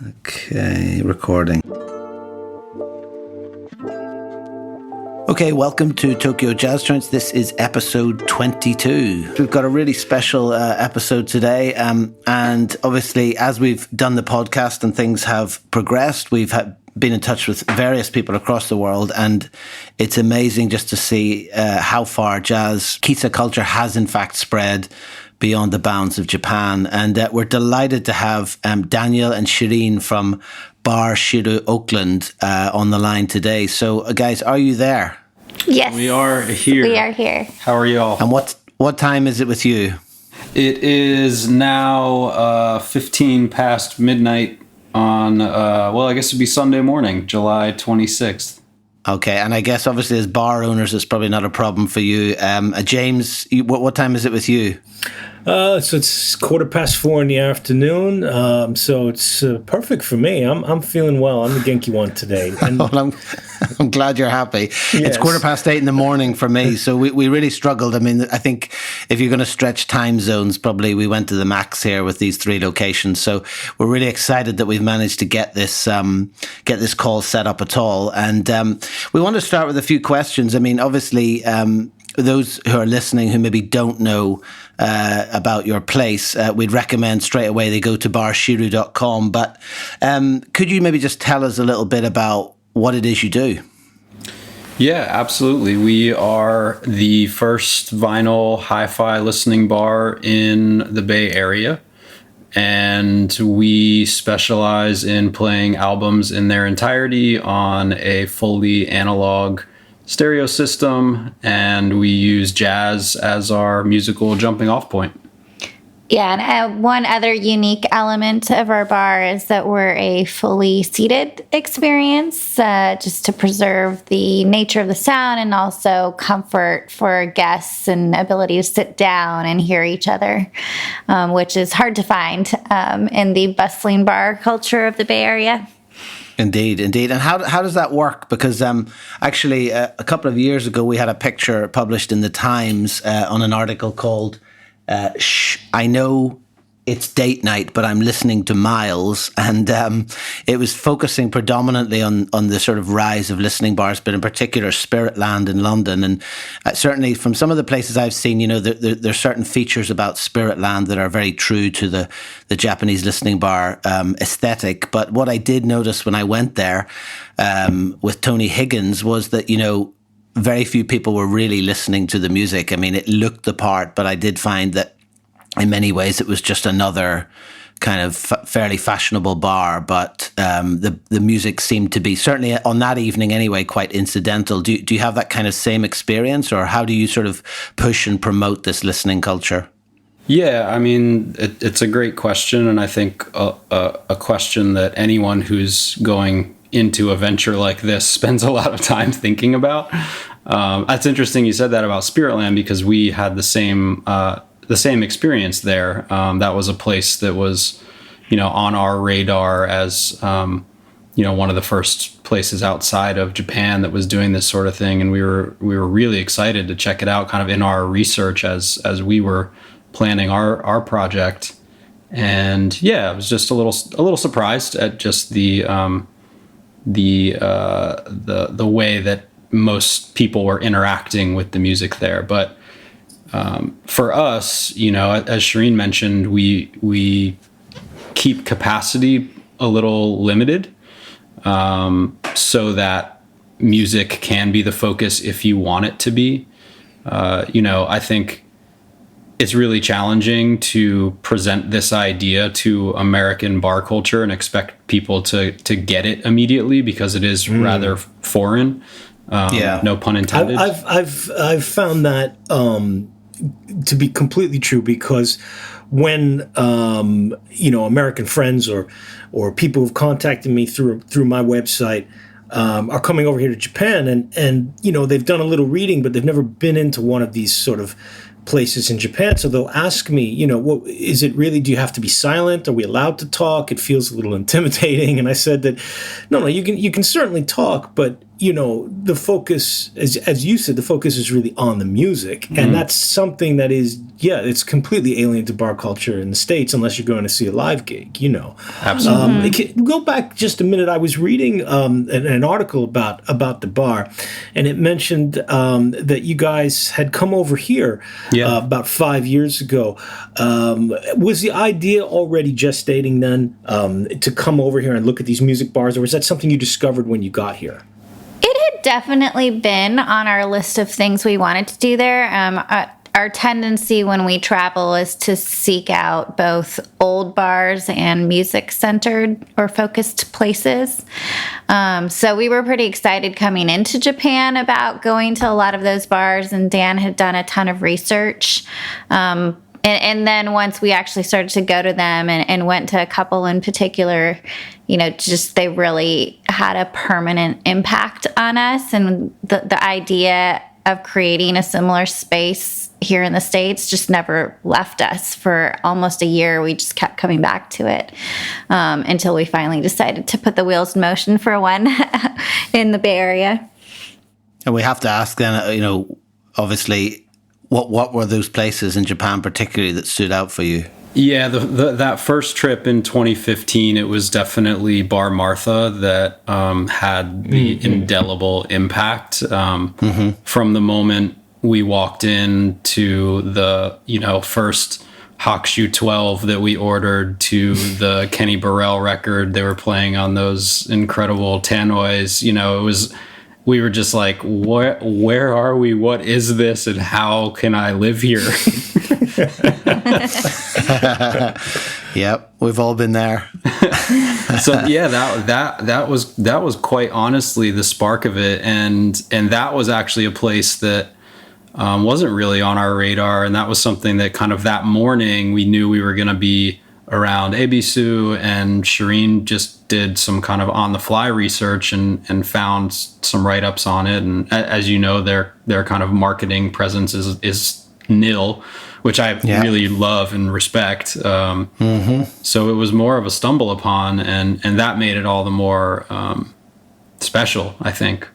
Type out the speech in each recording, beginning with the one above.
Okay, recording. Okay, welcome to Tokyo Jazz Joints. This is episode 22. We've got a really special episode today. And obviously, as we've done the podcast and things have progressed, we've been in touch with various people across the world. And it's amazing just to see how far jazz kissa culture has in fact spread beyond the bounds of Japan. And we're delighted to have Daniel and Shirin from Bar Shiru, Oakland on the line today. So guys, are you there? Yes. We are here. We are here. How are you all? And what time is it with you? It is now 15 past midnight on, I guess it'd be Sunday morning, July 26th. Okay, and I guess obviously as bar owners, it's probably not a problem for you. James, what time is it with you? So it's 4:15 in the afternoon. So it's perfect for me. I'm feeling well. I'm the Genki one today. And Well, I'm glad you're happy. Yes. It's 8:15 in the morning for me, so we really struggled. I mean, I think if you're going to stretch time zones, probably we went to the max here with these 3 locations. So we're really excited that we've managed to get this call set up at all. And we want to start with a few questions. I mean, obviously, those who are listening who maybe don't know about your place, we'd recommend straight away they go to barshiru.com. But could you maybe just tell us a little bit about what it is you do? Yeah, absolutely. We are the first vinyl hi-fi listening bar in the Bay Area. And we specialize in playing albums in their entirety on a fully analog stereo system, and we use jazz as our musical jumping off point. Yeah, and one other unique element of our bar is that we're a fully seated experience, just to preserve the nature of the sound and also comfort for guests and ability to sit down and hear each other, which is hard to find in the bustling bar culture of the Bay Area. Indeed. And how does that work? Because actually, a couple of years ago, we had a picture published in the Times on an article called I know it's date night, but I'm listening to Miles. And it was focusing predominantly on the sort of rise of listening bars, but in particular Spiritland in London. And certainly from some of the places I've seen, you know, there's certain features about Spiritland that are very true to the Japanese listening bar aesthetic. But what I did notice when I went there with Tony Higgins was that, you know, very few people were really listening to the music. I mean, it looked the part, but I did find that in many ways it was just another kind of fairly fashionable bar. But the music seemed to be, certainly on that evening anyway, quite incidental. Do you have that kind of same experience, or how do you sort of push and promote this listening culture? Yeah, I mean, it's a great question, and I think a question that anyone who's going into a venture like this spends a lot of time thinking about. That's interesting you said that about Spiritland, because we had the same experience there. That was a place that was, you know, on our radar as, you know, one of the first places outside of Japan that was doing this sort of thing. And we were really excited to check it out kind of in our research as we were planning our project. And yeah, I was just a little surprised at just the way that most people were interacting with the music there. But for us, you know, as Shirin mentioned, we keep capacity a little limited, so that music can be the focus if you want it to be. You know, I think it's really challenging to present this idea to American bar culture and expect people to get it immediately, because it is rather foreign. No pun intended. I've found that to be completely true, because when you know, American friends or people who've contacted me through my website are coming over here to Japan, and you know, they've done a little reading, but they've never been into one of these sort of places in Japan. So they'll ask me, you know, what is it really? Do you have to be silent? Are we allowed to talk? It feels a little intimidating. And I said that, no, you can certainly talk, but the focus, as you said, the focus is really on the music. And that's something that is, it's completely alien to bar culture in the States unless you're going to see a live gig, Absolutely. Go back just a minute. I was reading an article about the bar, and it mentioned that you guys had come over here about 5 years ago. Was the idea already gestating then to come over here and look at these music bars, or was that something you discovered when you got here? It had definitely been on our list of things we wanted to do there. Our tendency when we travel is to seek out both old bars and music-centered or focused places. So we were pretty excited coming into Japan about going to a lot of those bars, and Dan had done a ton of research. And then once we actually started to go to them and went to a couple in particular, just they really had a permanent impact on us. And the idea of creating a similar space here in the States just never left us. For almost a year, we just kept coming back to it until we finally decided to put the wheels in motion for one in the Bay Area. And we have to ask then, obviously, what were those places in Japan particularly that stood out for you? Yeah, that first trip in 2015, it was definitely Bar Martha that had the indelible impact from the moment we walked in to the first Hakushu 12 that we ordered to the Kenny Burrell record they were playing on those incredible tannoys. We were just like, where are we? What is this? And how can I live here? Yep, we've all been there. So yeah, that was quite honestly the spark of it, and that was actually a place that wasn't really on our radar, and that was something that kind of that morning we knew we were going to be around Ebisu, and Shirin just did some kind of on-the-fly research and found some write-ups on it. And as you know, their kind of marketing presence is nil, which I really love and respect. So it was more of a stumble upon, and that made it all the more special, I think.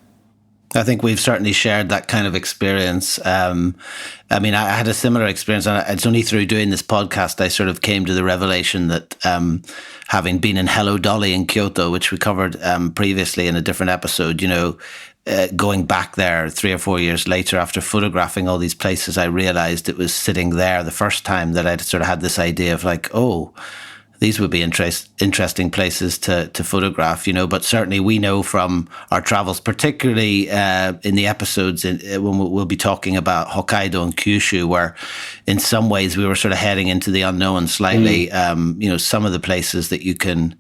I think we've certainly shared that kind of experience. I had a similar experience, and it's only through doing this podcast I sort of came to the revelation that having been in Hello Dolly in Kyoto, which we covered previously in a different episode, going back there 3 or 4 years later after photographing all these places, I realized it was sitting there the first time that I'd sort of had this idea of like, oh, these would be interesting places to photograph, but certainly we know from our travels, particularly in the episodes when we'll be talking about Hokkaido and Kyushu, where in some ways we were sort of heading into the unknown slightly. Some of the places that you can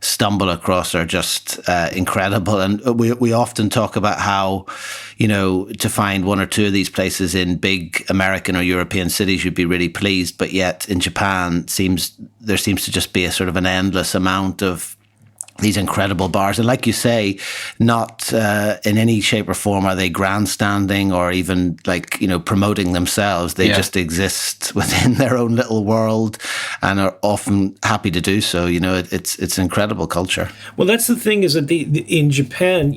stumble across are just incredible. And we often talk about how, to find one or two of these places in big American or European cities, you'd be really pleased. But yet in Japan, there seems to just be a sort of an endless amount of these incredible bars. And like you say, not in any shape or form are they grandstanding or even promoting themselves. They just exist within their own little world and are often happy to do so. It's an incredible culture. Well, that's the thing is that in Japan,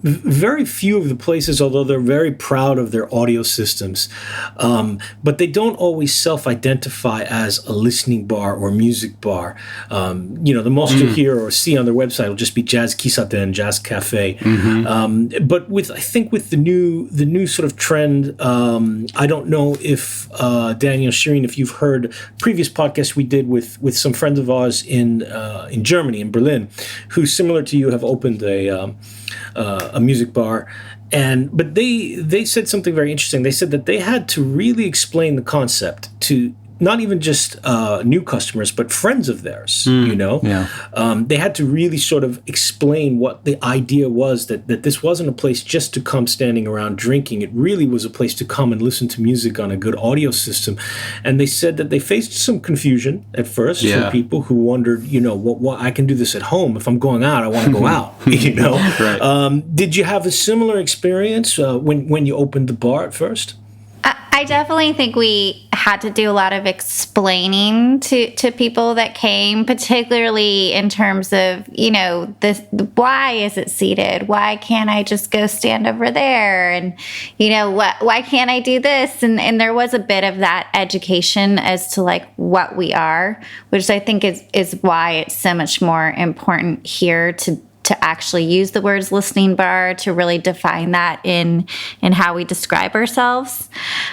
very few of the places, although they're very proud of their audio systems, but they don't always self-identify as a listening bar or music bar. The most you'll hear or see on their website will just be jazz kissaten, jazz cafe. But with the new sort of trend, I don't know if Daniel Shirin, if you've heard previous podcasts we did with some friends of ours in Germany, in Berlin, who similar to you have opened a music bar. But they said something very interesting. They said that they had to really explain the concept to not even just new customers, but friends of theirs, They had to really sort of explain what the idea was, that this wasn't a place just to come standing around drinking. It really was a place to come and listen to music on a good audio system. And they said that they faced some confusion at first from people who wondered, what I can do this at home. If I'm going out, I want to go out, Right. Did you have a similar experience when you opened the bar at first? I definitely think we had to do a lot of explaining to people that came, particularly in terms of, why is it seated? Why can't I just go stand over there? And, why can't I do this? And there was a bit of that education as to like what we are, which I think is why it's so much more important here to actually use the words listening bar, to really define that in how we describe ourselves.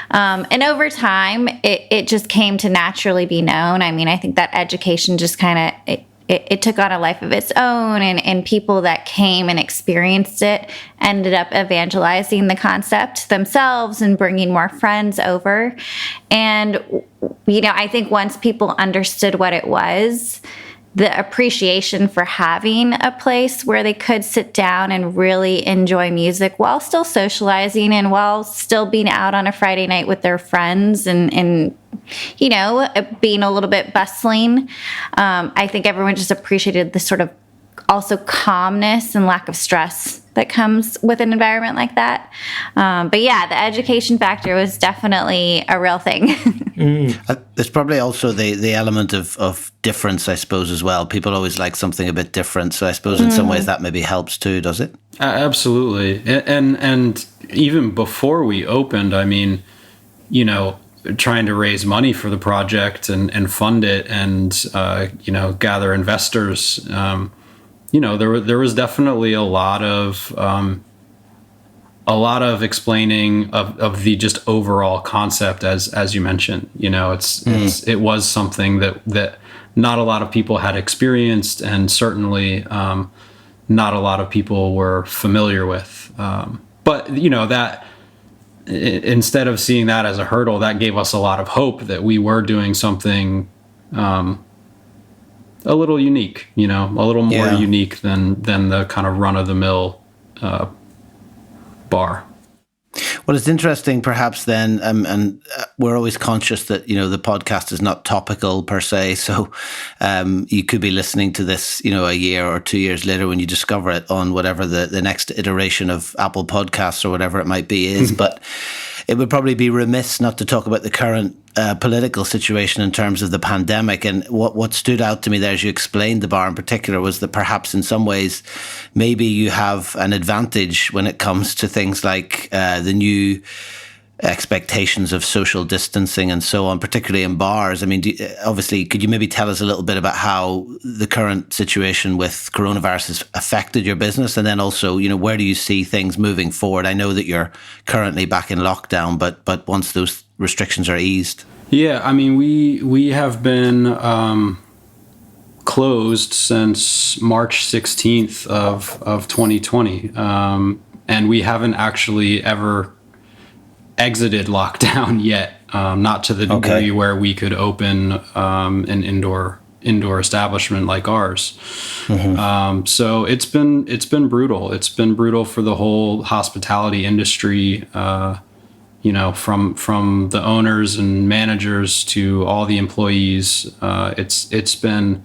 And over time, it just came to naturally be known. I mean, I think that education just kind of, it took on a life of its own, and people that came and experienced it ended up evangelizing the concept themselves and bringing more friends over. And, I think once people understood what it was, the appreciation for having a place where they could sit down and really enjoy music while still socializing and while still being out on a Friday night with their friends and being a little bit bustling. I think everyone just appreciated the sort of also calmness and lack of stress that comes with an environment like that. But yeah, the education factor was definitely a real thing. There's probably also the element of difference, I suppose, as well. People always like something a bit different. So I suppose in some ways that maybe helps too, does it? Absolutely. And even before we opened, I mean, trying to raise money for the project and fund it and, gather investors, there was definitely a lot of explaining of the just overall concept as you mentioned. It was something that not a lot of people had experienced, and certainly not a lot of people were familiar with. But that instead of seeing that as a hurdle, that gave us a lot of hope that we were doing something a little unique, a little more unique than the kind of run-of-the-mill bar. Well, it's interesting, perhaps then, and we're always conscious that the podcast is not topical per se. So you could be listening to this, a year or 2 years later when you discover it on whatever the next iteration of Apple Podcasts or whatever it might be is. But it would probably be remiss not to talk about the current political situation in terms of the pandemic. And what stood out to me there, as you explained the bar in particular, was that perhaps in some ways maybe you have an advantage when it comes to things like the new expectations of social distancing and so on, particularly in bars. I mean, obviously, could you maybe tell us a little bit about how the current situation with coronavirus has affected your business? And then also, where do you see things moving forward? I know that you're currently back in lockdown, but once those restrictions are eased. Yeah, I mean, we have been closed since March 16th of 2020. And we haven't actually ever exited lockdown yet, not to the degree where we could open an indoor establishment like ours. Mm-hmm. So it's been brutal. It's been brutal for the whole hospitality industry. From the owners and managers to all the employees. It's been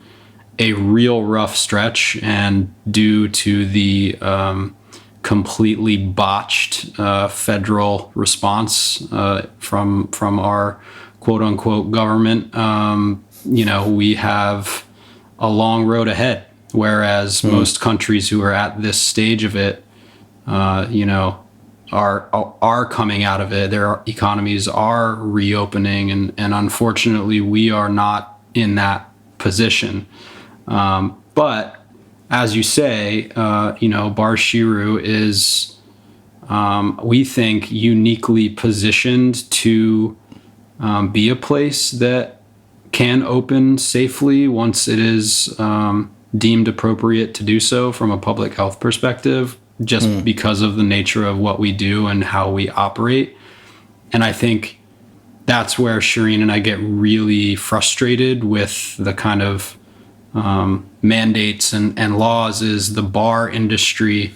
a real rough stretch, and due to the completely botched federal response from our quote unquote government, we have a long road ahead. Whereas most countries who are at this stage of it, are coming out of it. Their economies are reopening, and unfortunately, we are not in that position. But as you say, Bar Shiru is, we think, uniquely positioned to be a place that can open safely once it is deemed appropriate to do so from a public health perspective, just because of the nature of what we do and how we operate. And I think that's where Shirin and I get really frustrated with the kind of mandates and laws, is the bar industry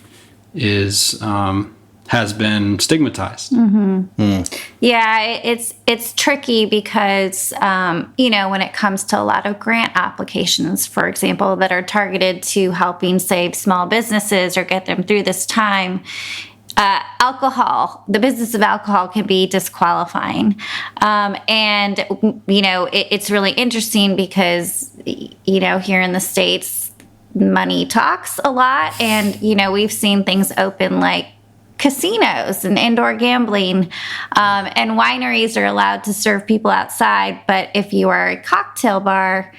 has been stigmatized. Mm-hmm. Yeah, it's tricky because, when it comes to a lot of grant applications, for example, that are targeted to helping save small businesses or get them through this time, alcohol, the business of alcohol can be disqualifying. And, it's really interesting because, here in the States, money talks a lot. And, we've seen things open like casinos and indoor gambling, and wineries are allowed to serve people outside. But if you are a cocktail bar,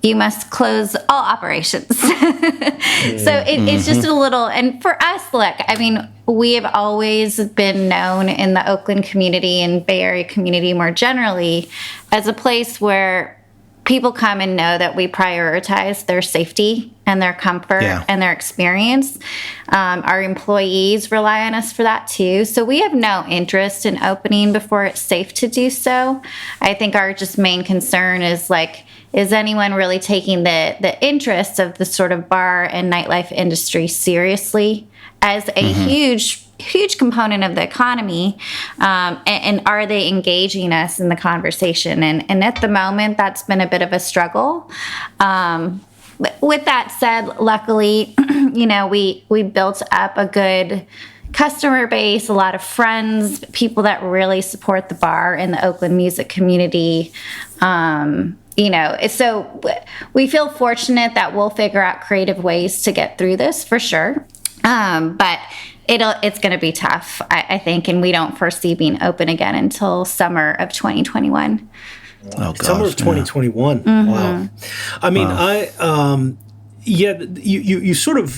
you must close all operations. So it's just a little, and for us, look, I mean, we have always been known in the Oakland community and Bay Area community more generally as a place where people come and know that we prioritize their safety and their comfort and their experience. Our employees rely on us for that too. So we have no interest in opening before it's safe to do so. I think our just main concern is is anyone really taking the interests of the sort of bar and nightlife industry seriously as a huge component of the economy, and are they engaging us in the conversation? And at the moment, that's been a bit of a struggle. With that said, luckily, we built up a good customer base, a lot of friends, people that really support the bar and the Oakland music community. So we feel fortunate that we'll figure out creative ways to get through this for sure. But it's going to be tough, I think, and we don't foresee being open again until summer of 2021. Oh, gosh, summer of 2021. Wow. I mean, you sort of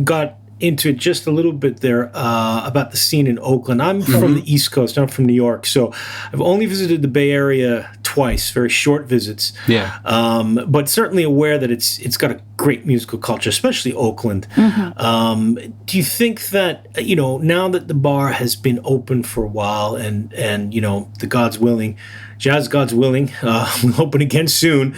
got into it just a little bit there about the scene in Oakland. I'm from the East Coast. I'm from New York, so I've only visited the Bay Area twice, very short visits. Yeah. But certainly aware that it's got a great musical culture, especially Oakland. Do you think that now that the bar has been open for a while and the God's willing, Jazz God's willing, we'll open again soon.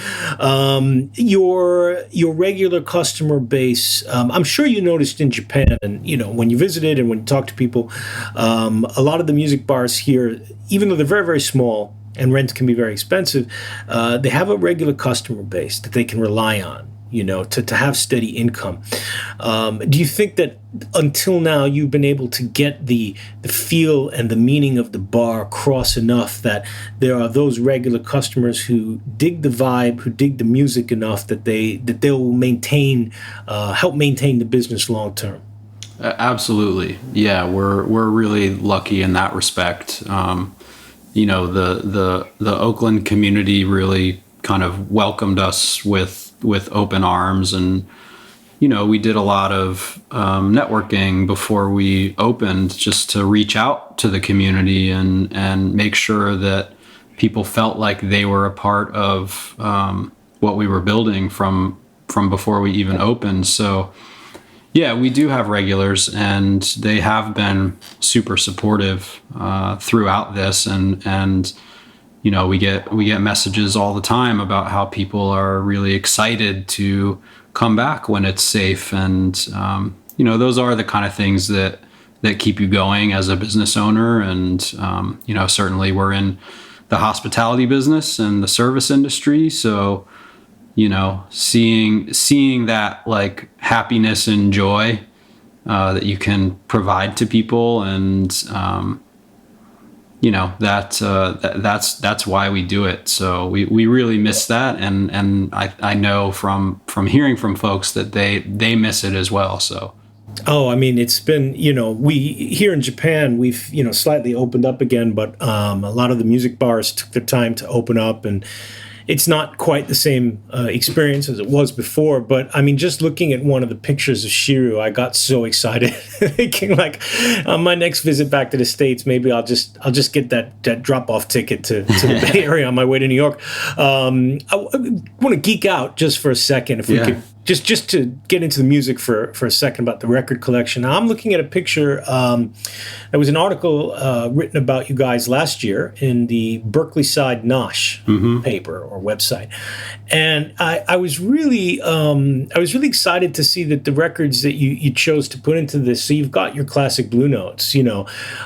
Your regular customer base, I'm sure you noticed in Japan, and when you visited and when you talked to people, a lot of the music bars here, even though they're very, very small and rent can be very expensive, they have a regular customer base that they can rely on. To have steady income. Do you think that until now you've been able to get the feel and the meaning of the bar across enough that there are those regular customers who dig the vibe, who dig the music enough that they'll help maintain the business long term? Absolutely, yeah. We're really lucky in that respect. The Oakland community really kind of welcomed us with open arms, and we did a lot of networking before we opened, just to reach out to the community and make sure that people felt like they were a part of what we were building from before we even opened. So yeah, we do have regulars, and they have been super supportive throughout this, and we get messages all the time about how people are really excited to come back when it's safe. And, those are the kind of things that keep you going as a business owner. And, certainly we're in the hospitality business and the service industry. So, seeing that like happiness and joy that you can provide to people, and, that's why we do it. So we really miss that. And I know from hearing from folks that they miss it as well. So. Oh, I mean, it's been, we here in Japan, we've, slightly opened up again, but a lot of the music bars took their time to open up, and it's not quite the same experience as it was before. But I mean, just looking at one of the pictures of Shiru, I got so excited, thinking like, on my next visit back to the States, maybe I'll just get that drop-off ticket to the Bay Area on my way to New York. I want to geek out just for a second, if we could. Just to get into the music for a second about the record collection. Now, I'm looking at a picture. There was an article written about you guys last year in the Berkeley Side Nosh paper or website, and I was really excited to see that the records that you chose to put into this. So you've got your classic Blue Notes,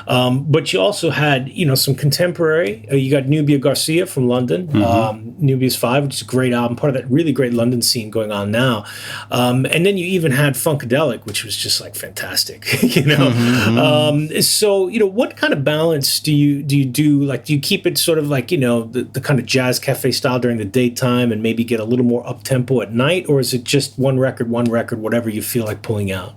but you also had some contemporary. You got Nubia Garcia from London, Nubia's 5, which is a great album, part of that really great London scene going on now. And then you even had Funkadelic, which was just like fantastic, So, what kind of balance do you do? Like, do you keep it sort of like, the kind of jazz cafe style during the daytime and maybe get a little more up tempo at night? Or is it just one record, whatever you feel like pulling out?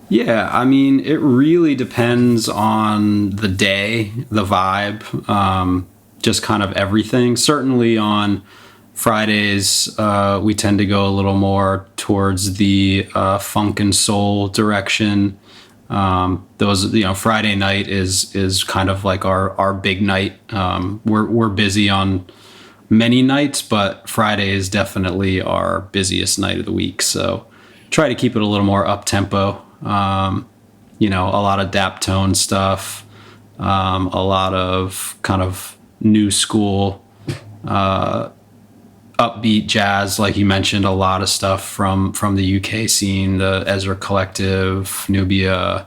Yeah, I mean, it really depends on the day, the vibe, just kind of everything. Certainly on Fridays, we tend to go a little more towards the funk and soul direction. Friday night is kind of like our big night. We're busy on many nights, but Friday is definitely our busiest night of the week. So try to keep it a little more up tempo. A lot of daptone stuff, a lot of kind of new school, upbeat jazz, like you mentioned, a lot of stuff from the UK scene, the Ezra Collective, Nubia,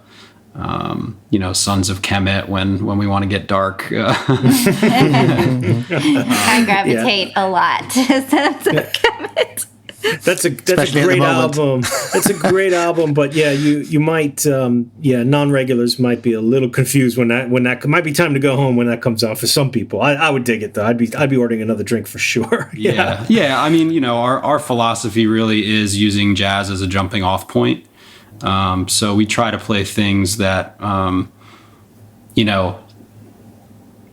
Sons of Kemet when we want to get dark. I gravitate a lot to Sons of Kemet. That's a great album. That's a great album, but yeah, you might non-regulars might be a little confused when that might be time to go home when that comes out for some people. I would dig it though. I'd be ordering another drink for sure. Yeah. I mean, our philosophy really is using jazz as a jumping off point. So we try to play things that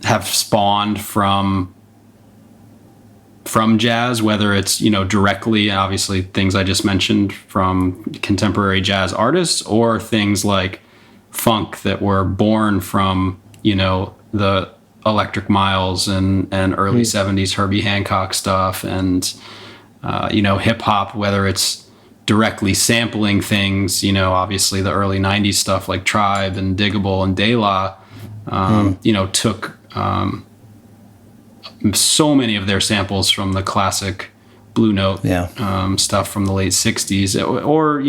have spawned from jazz, whether it's, directly, obviously things I just mentioned from contemporary jazz artists, or things like funk that were born from, the Electric Miles and early 70s Herbie Hancock stuff, and, hip hop, whether it's directly sampling things, obviously the early 90s stuff like Tribe and Diggable and De La, took, so many of their samples from the classic Blue Note stuff from the late 60s, or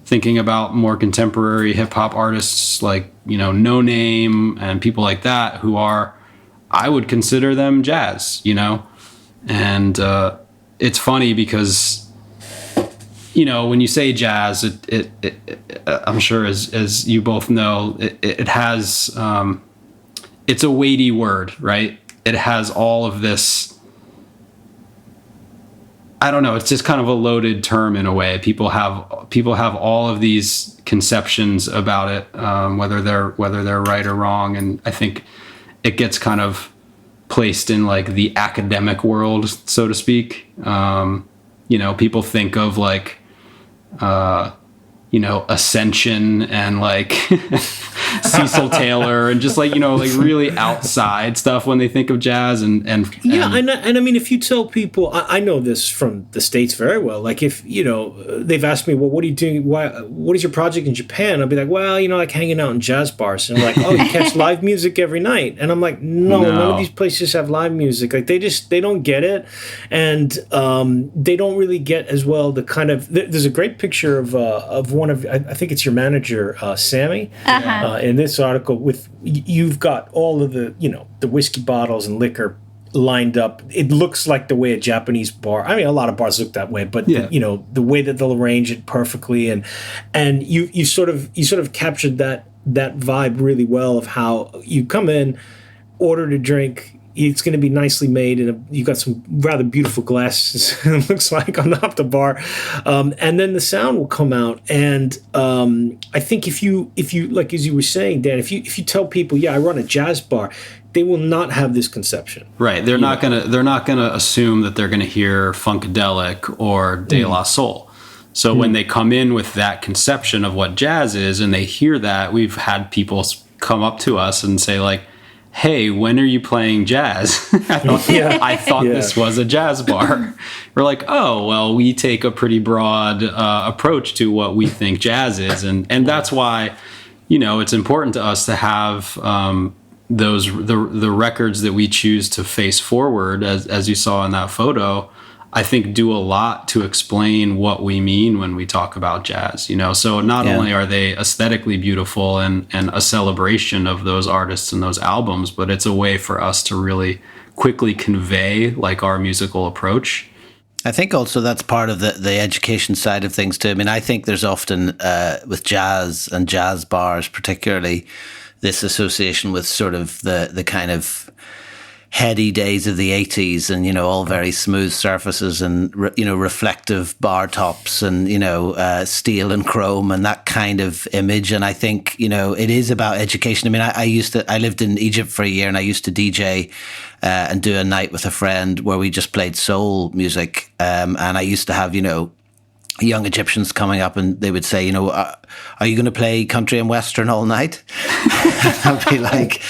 thinking about more contemporary hip-hop artists like No Name and people like that, who are, I would consider them jazz, and it's funny because when you say jazz, it I'm sure as you both know, it has it's a weighty word, right? It has all of this, I don't know, it's just kind of a loaded term in a way. People have all of these conceptions about it, whether they're right or wrong. And I think it gets kind of placed in like the academic world, so to speak. People think of like, Ascension and like Cecil Taylor and just like, like really outside stuff when they think of jazz and I mean, if you tell people, I know this from the States very well. Like if, they've asked me, well, what are you doing? What is your project in Japan? I'll be like, well, like hanging out in jazz bars. And they're like, oh, you catch live music every night. And I'm like, no, none of these places have live music. Like they don't get it. And they don't really get as well the kind of, there's a great picture of one of, I think it's your manager, Sammy, in this article you've got all of the, the whiskey bottles and liquor lined up. It looks like the way a Japanese bar, I mean, a lot of bars look that way, but the way that they'll arrange it perfectly. And you sort of captured that vibe really well of how you come in, order to drink. It's going to be nicely made, and you've got some rather beautiful glasses. It looks like on the bar, and then the sound will come out. And I think if you like, as you were saying, Dan, if you tell people, yeah, I run a jazz bar, they will not have this conception. Right? They're not gonna assume that they're gonna hear Funkadelic or De La Soul. So when they come in with that conception of what jazz is, and they hear that, we've had people come up to us and say like, hey, when are you playing jazz? I thought this was a jazz bar. We're like, oh, well, we take a pretty broad approach to what we think jazz is. And that's why, it's important to us to have the records that we choose to face forward, as you saw in that photo, I think do a lot to explain what we mean when we talk about jazz, So not only are they aesthetically beautiful and a celebration of those artists and those albums, but it's a way for us to really quickly convey like our musical approach. I think also that's part of the education side of things too. I mean, I think there's often with jazz and jazz bars particularly this association with sort of the kind of heady days of the 80s and, all very smooth surfaces and, reflective bar tops and, steel and chrome and that kind of image. And I think, it is about education. I mean, I lived in Egypt for a year and I used to DJ and do a night with a friend where we just played soul music. And I used to have, young Egyptians coming up and they would say, are you going to play country and western all night? I'd be like,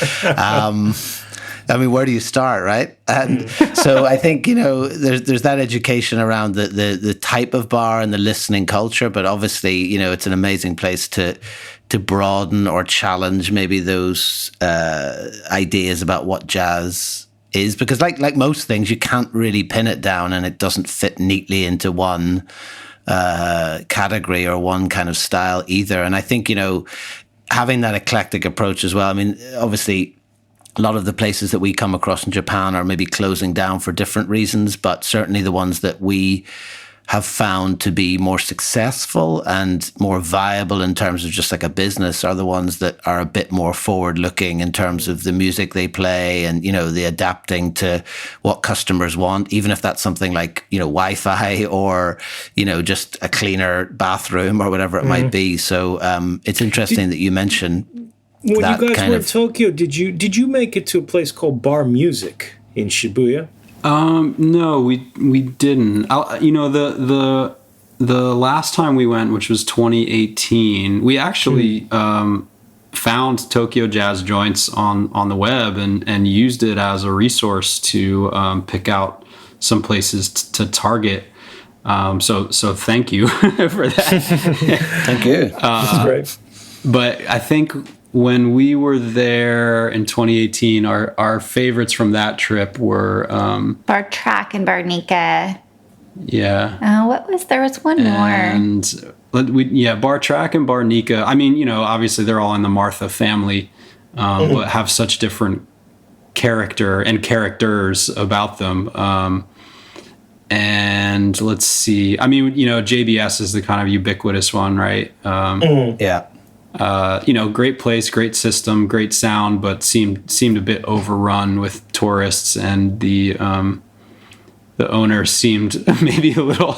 where do you start, right? And so I think, there's that education around the type of bar and the listening culture, but obviously, it's an amazing place to broaden or challenge maybe those ideas about what jazz is, because like most things, you can't really pin it down and it doesn't fit neatly into one category or one kind of style either. And I think, having that eclectic approach as well. I mean, obviously, a lot of the places that we come across in Japan are maybe closing down for different reasons, but certainly the ones that we have found to be more successful and more viable in terms of just like a business are the ones that are a bit more forward looking in terms of the music they play and, the adapting to what customers want, even if that's something like, Wi-Fi or, just a cleaner bathroom or whatever it might be. So it's interesting that you mentioned when that you guys kind were of in Tokyo, did you make it to a place called Bar Music in Shibuya? No, we didn't. The last time we went, which was 2018, we actually found Tokyo Jazz Joints on the web and used it as a resource to pick out some places to target. So thank you for that. Thank you. That's great. But I think when we were there in 2018, our favorites from that trip were Bar Track and Bar Nika. Yeah. There was one more. And Bar Track and Bar Nika. I mean, obviously they're all in the Martha family, but have such different character and characters about them. And let's see. I mean, JBS is the kind of ubiquitous one, right? Yeah. Great place, great system, great sound, but seemed a bit overrun with tourists, and the owner seemed maybe a little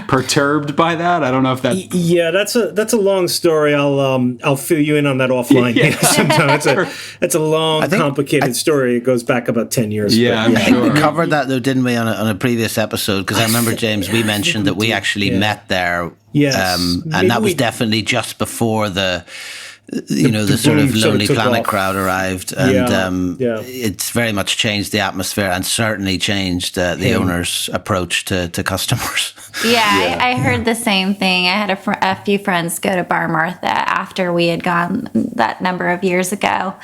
perturbed by that. I don't know if that. Yeah, that's a long story. I'll fill you in on that offline. Yeah. Sometime. It's a long, complicated story. It goes back about 10 years. Yeah, I think we covered that though, didn't we, on a previous episode? Because I remember, James, we mentioned that we actually met there. Yes, and that was definitely just before the sort of Lonely Planet crowd arrived, and it's very much changed the atmosphere and certainly changed the owner's approach to customers. Yeah, I heard the same thing. I had a few friends go to Bar Martha after we had gone that number of years ago,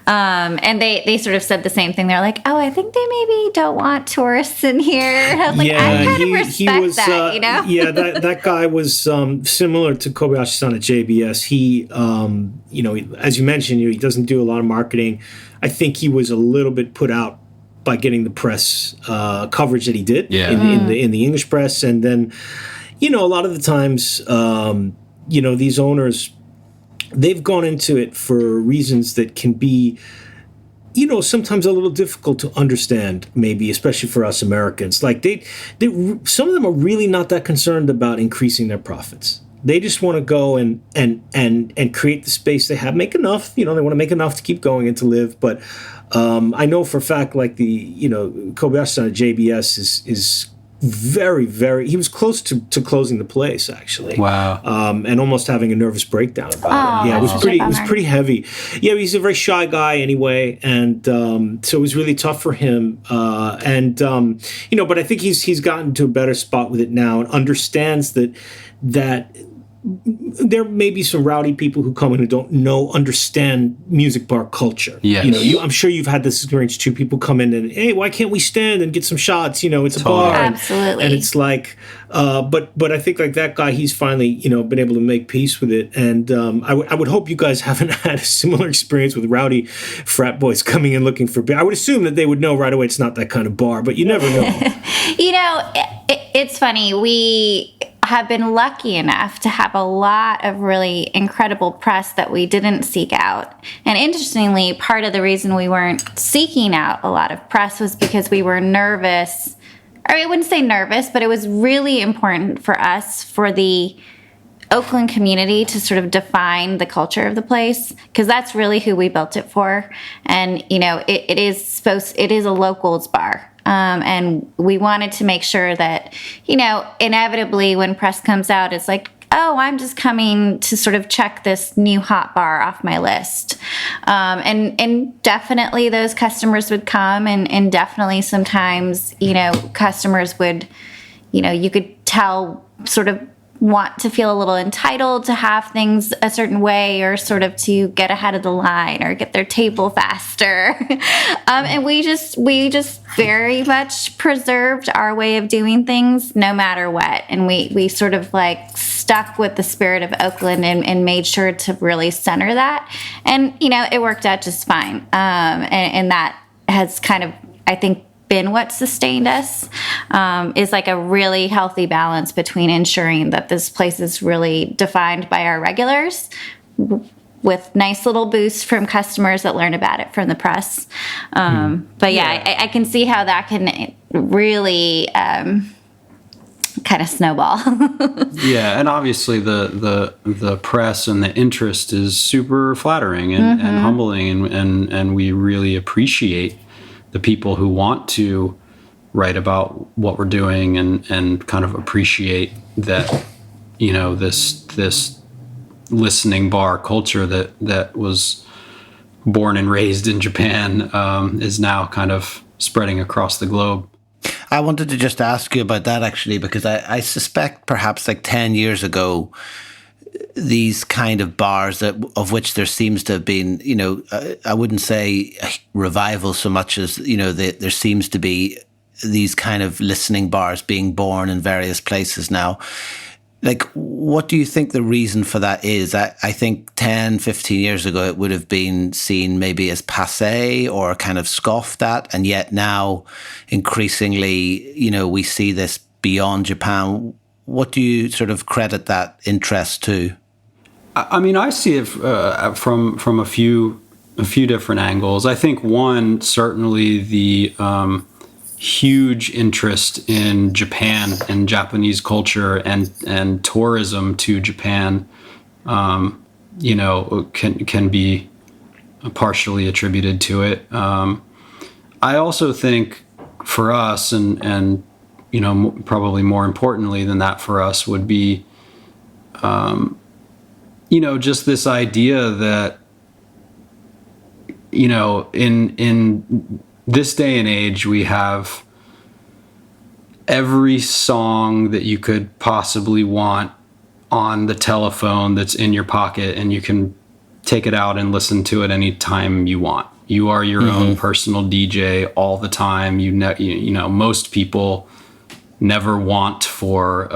and they sort of said the same thing. They're like, "Oh, I think they maybe don't want tourists in here." I was like, I kind of respect that, Yeah, that guy was similar to Kobayashi-san at JBS. He, as you mentioned, he doesn't do a lot of marketing. I think he was a little bit put out by getting the press coverage that he did in the English press, and then a lot of the times these owners, they've gone into it for reasons that can be sometimes a little difficult to understand, maybe especially for us Americans. Like they some of them are really not that concerned about increasing their profits. They just want to go and create the space they have, make enough. They want to make enough to keep going and to live. But I know for a fact, like Kobayashi-san at JBS is very, very. He was close to closing the place, actually. Wow. And almost having a nervous breakdown about it. Yeah, it was pretty heavy. Yeah, he's a very shy guy anyway, and so it was really tough for him. But I think he's gotten to a better spot with it now and understands that there may be some rowdy people who come in who don't understand music bar culture. Yes. I'm sure you've had this experience too. People come in and, hey, why can't we stand and get some shots? It's a bar. Absolutely. And it's like, but I think like that guy, he's finally, been able to make peace with it. And I would hope you guys haven't had a similar experience with rowdy frat boys coming in looking for beer. I would assume that they would know right away it's not that kind of bar, but you never know. It's funny. We have been lucky enough to have a lot of really incredible press that we didn't seek out. And interestingly, part of the reason we weren't seeking out a lot of press was because we were nervous. Or I wouldn't say nervous, but it was really important for us, for the Oakland community, to sort of define the culture of the place, because that's really who we built it for. And it is a locals bar. And we wanted to make sure that, inevitably when press comes out, it's like, oh, I'm just coming to sort of check this new hot bar off my list. And definitely those customers would come, and definitely sometimes, customers would, you could tell, sort of want to feel a little entitled to have things a certain way, or sort of to get ahead of the line or get their table faster. And we just very much preserved our way of doing things no matter what. And we sort of like stuck with the spirit of Oakland and made sure to really center that. And, it worked out just fine. And that has kind of, I think, been what sustained us, is like a really healthy balance between ensuring that this place is really defined by our regulars, with nice little boosts from customers that learn about it from the press. But I can see how that can really kind of snowball. Yeah, and obviously the press and the interest is super flattering and humbling, and we really appreciate the people who want to write about what we're doing and kind of appreciate that, this listening bar culture that was born and raised in Japan is now kind of spreading across the globe. I wanted to just ask you about that, actually, because I suspect perhaps like 10 years ago, these kind of bars of which there seems to have been, I wouldn't say a revival so much as, there seems to be these kind of listening bars being born in various places now. Like, what do you think the reason for that is? I think 10, 15 years ago, it would have been seen maybe as passé or kind of scoffed at. And yet now, increasingly, we see this beyond Japan. What do you sort of credit that interest to? I mean, I see it from a few different angles. I think one, certainly the huge interest in Japan and Japanese culture and tourism to Japan, can be partially attributed to it. I also think for us, and probably more importantly than that for us would be, just this idea that, in this day and age, we have every song that you could possibly want on the telephone that's in your pocket, and you can take it out and listen to it any time you want. You are your own personal DJ all the time. Most people never want for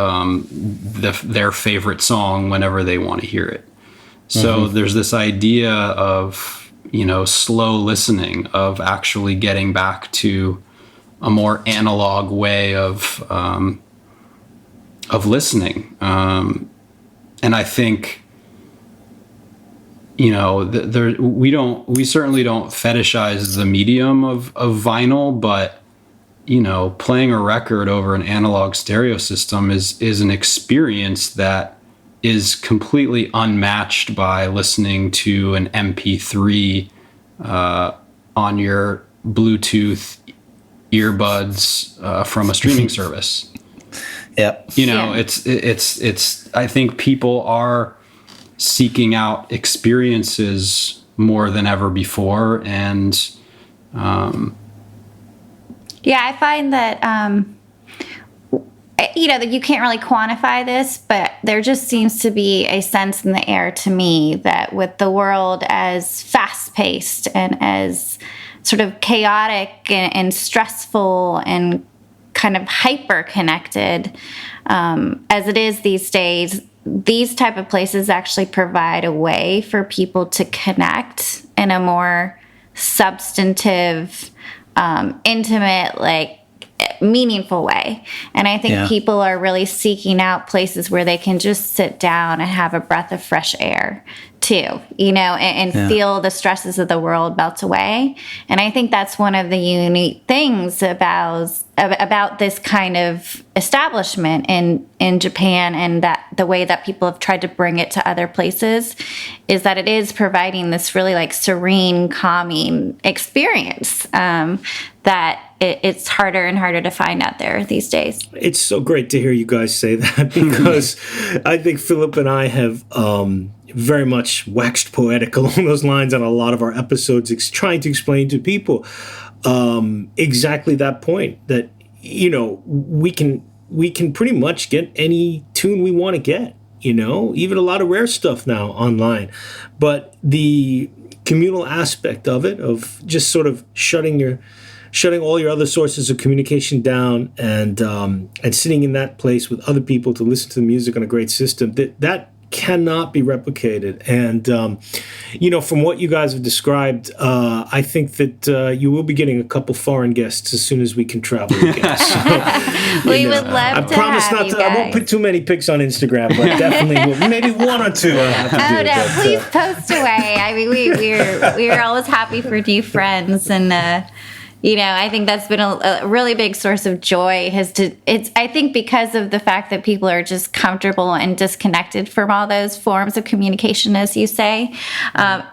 their favorite song whenever they want to hear it. So there's this idea of, slow listening, of actually getting back to a more analog way of listening. And I think, we certainly don't fetishize the medium of vinyl, but playing a record over an analog stereo system is an experience that is completely unmatched by listening to an MP3 on your Bluetooth earbuds from a streaming service. Yeah. It's I think people are seeking out experiences more than ever before, and I find that that you can't really quantify this, but there just seems to be a sense in the air to me that with the world as fast-paced and as sort of chaotic and stressful and kind of hyper-connected as it is these days, these type of places actually provide a way for people to connect in a more substantive, intimate, like meaningful way. And I think people are really seeking out places where they can just sit down and have a breath of fresh air too, and feel the stresses of the world melt away. And I think that's one of the unique things about this kind of establishment in Japan, and that the way that people have tried to bring it to other places is that it is providing this really like serene, calming experience that it's harder and harder to find out there these days. It's so great to hear you guys say that, because I think Philip and I have very much waxed poetic along those lines on a lot of our episodes, trying to explain to people exactly that point, that we can pretty much get any tune we want to get, even a lot of rare stuff now online, but the communal aspect of it, of just sort of shutting all your other sources of communication down and sitting in that place with other people to listen to the music on a great system, that cannot be replicated. And from what you guys have described, I think that you will be getting a couple foreign guests as soon as we can travel again. So, we would love I to promise have not you to. guys. I won't put too many pics on Instagram, but definitely maybe one or two. I'll have to do. No, please post away. I mean, we're always happy for new friends, and I think that's been a really big source of joy. I think because of the fact that people are just comfortable and disconnected from all those forms of communication, as you say,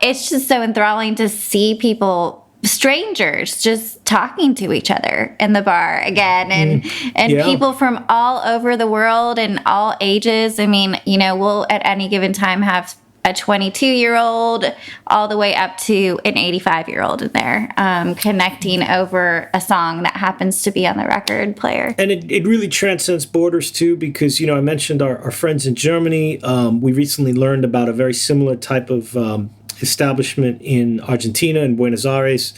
it's just so enthralling to see people, strangers, just talking to each other in the bar again, and people from all over the world and all ages. I mean, we'll at any given time have a 22-year-old all the way up to an 85-year-old in there, connecting over a song that happens to be on the record player. And it really transcends borders too, because, I mentioned our friends in Germany. We recently learned about a very similar type of establishment in Argentina, in Buenos Aires.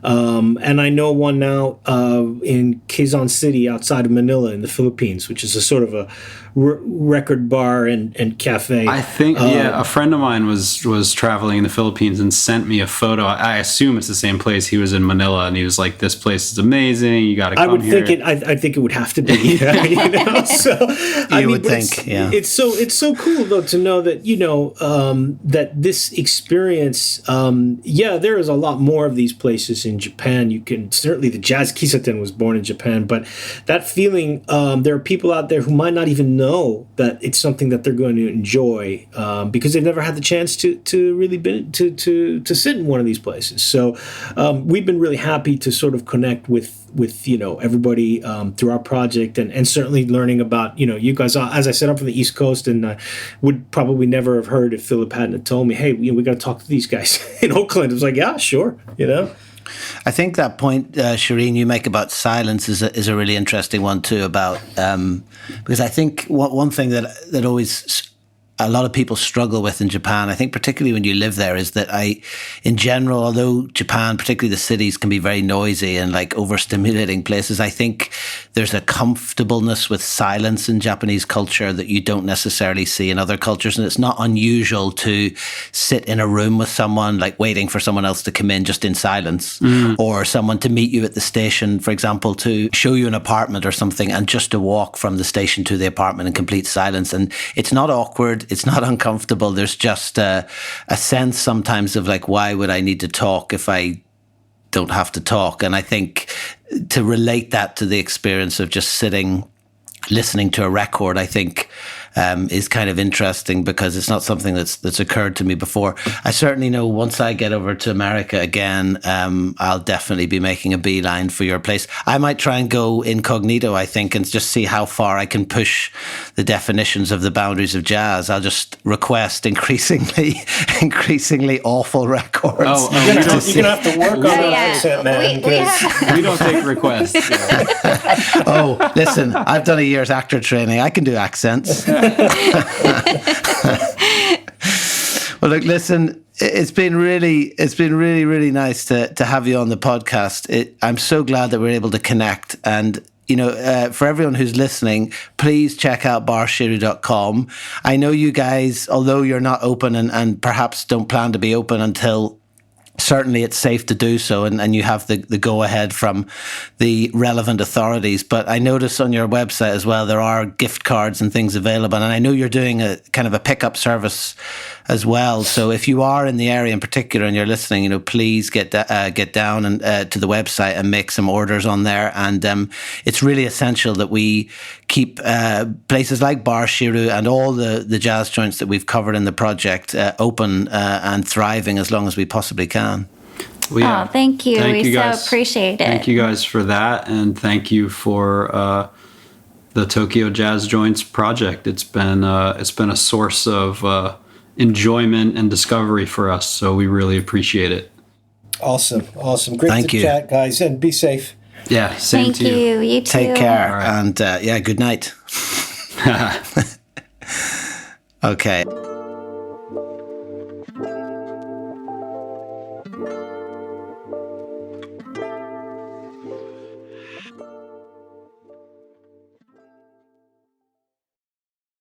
And I know one now in Quezon City outside of Manila in the Philippines, which is a sort of a record bar and cafe. I think, a friend of mine was traveling in the Philippines and sent me a photo. I assume it's the same place. He was in Manila, and he was like, "This place is amazing. You got to come here." I think it would have to be. So it's so cool though to know that that this experience. There is a lot more of these places in Japan. You can certainly, the jazz kissa was born in Japan, but that feeling, there are people out there who might not even know that it's something that they're going to enjoy because they've never had the chance to really to sit in one of these places. So we've been really happy to sort of connect with everybody through our project, and certainly learning about you guys. As I said, I'm from the East Coast, and I would probably never have heard if Philip hadn't have told me, hey, we got to talk to these guys in Oakland. I was like, yeah, sure, I think that point, Shirin, you make about silence is a really interesting one too. About because I think one thing that always a lot of people struggle with in Japan, I think particularly when you live there, is that in general, although Japan, particularly the cities, can be very noisy and like overstimulating places, I think there's a comfortableness with silence in Japanese culture that you don't necessarily see in other cultures. And it's not unusual to sit in a room with someone, like waiting for someone else to come in just in silence, or someone to meet you at the station, for example, to show you an apartment or something, and just to walk from the station to the apartment in complete silence. And it's not awkward. It's not uncomfortable. There's just a sense sometimes of like, why would I need to talk if I don't have to talk? And I think to relate that to the experience of just sitting, listening to a record, I think is kind of interesting, because it's not something that's occurred to me before. I certainly know once I get over to America again, I'll definitely be making a beeline for your place. I might try and go incognito, I think, and just see how far I can push the definitions of the boundaries of jazz. I'll just request increasingly increasingly awful records. Oh, You're going to have to work on that accent, man. we don't take requests. Yeah. Oh, listen, I've done a year's actor training. I can do accents. Well, look, listen, it's been really, really nice to have you on the podcast. I'm so glad that we're able to connect. And, you know, for everyone who's listening, please check out barshiru.com. I know you guys, although you're not open and perhaps don't plan to be open until certainly it's safe to do so, and you have the go-ahead from the relevant authorities. But I notice on your website as well, there are gift cards and things available. And I know you're doing a kind of a pickup service as well. So if you are in the area in particular and you're listening, you know, please get down and to the website and make some orders on there. And it's really essential that we keep places like Bar Shiru and all the jazz joints that we've covered in the project open and thriving as long as we possibly can. Well, yeah. Oh, thank you. We guys. so appreciate it. Thank you guys for that, and thank you for the Tokyo Jazz Joints project. It's been a source of enjoyment and discovery for us, so we really appreciate it. Awesome. Great to chat, guys, and be safe. Yeah, same to you. Thank you. You too. Take care, right. and good night. Okay.